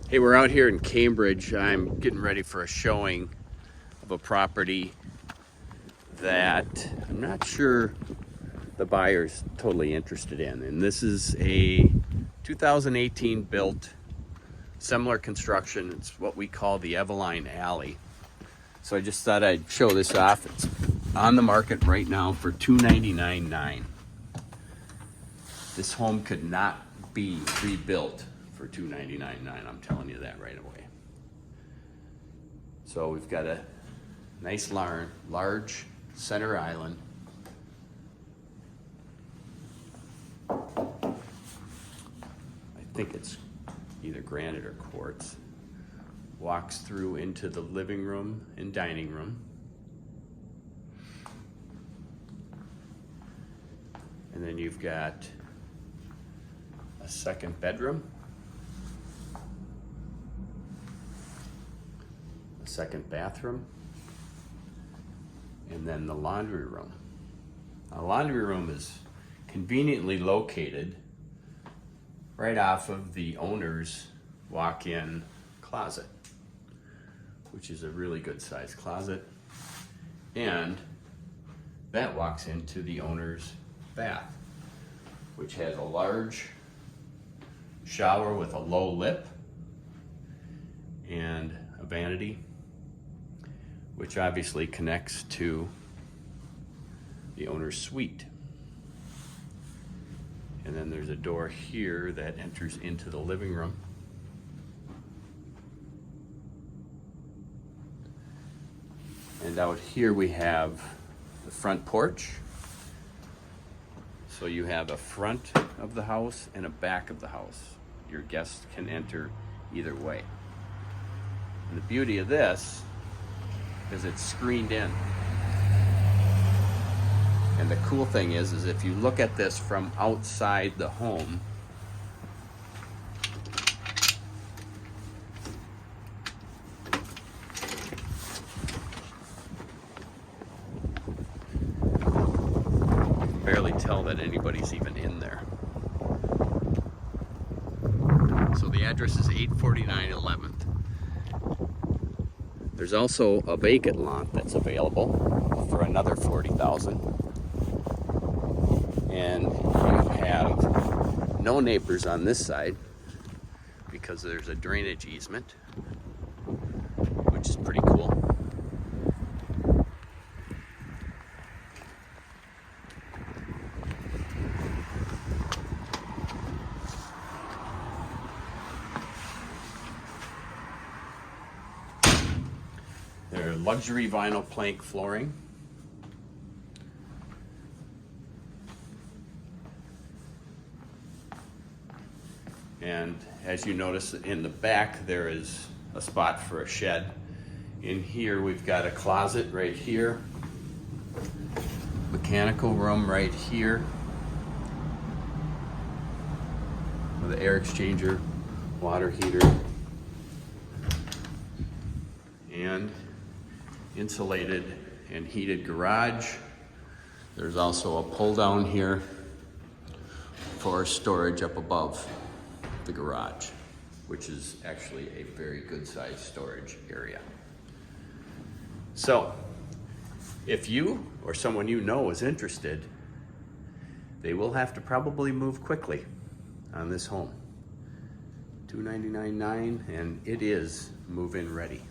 Hey, we're out here in Cambridge. I'm getting ready for a showing of a property that I'm not sure the buyer's totally interested in. And this is a 2018 built, similar construction. It's what we call the Evaline Alley. So I just thought I'd show this off. It's on the market right now for $299,900. This home could not be rebuilt for $299,900. I'm telling you that right away. So we've got a nice large center island. I think it's either granite or quartz. Walks through into the living room and dining room. And then you've got a second bedroom, a second bathroom, and then the laundry room. The laundry room is conveniently located right off of the owner's walk-in closet, which is a really good sized closet. And that walks into the owner's bath, which has a large shower with a low lip and a vanity, which obviously connects to the owner's suite. And then there's a door here that enters into the living room. And out here we have the front porch. So you have a front of the house and a back of the house. Your guests can enter either way. And the beauty of this is it's screened in. And the cool thing is if you look at this from outside the home, you can barely tell that anybody's even in there. So the address is 849 11th. There's also a vacant lot that's available for another $40,000. And you have no neighbors on this side because there's a drainage easement, which is pretty cool. There are luxury vinyl plank flooring. And as you notice in the back, there is a spot for a shed. In here, we've got a closet right here, mechanical room right here, with an air exchanger, water heater, and insulated and heated garage. There's also a pull down here for storage up above the garage, which is actually a very good sized storage area. So if you or someone you know is interested, they will have to probably move quickly on this home. $299,900, and it is move-in ready.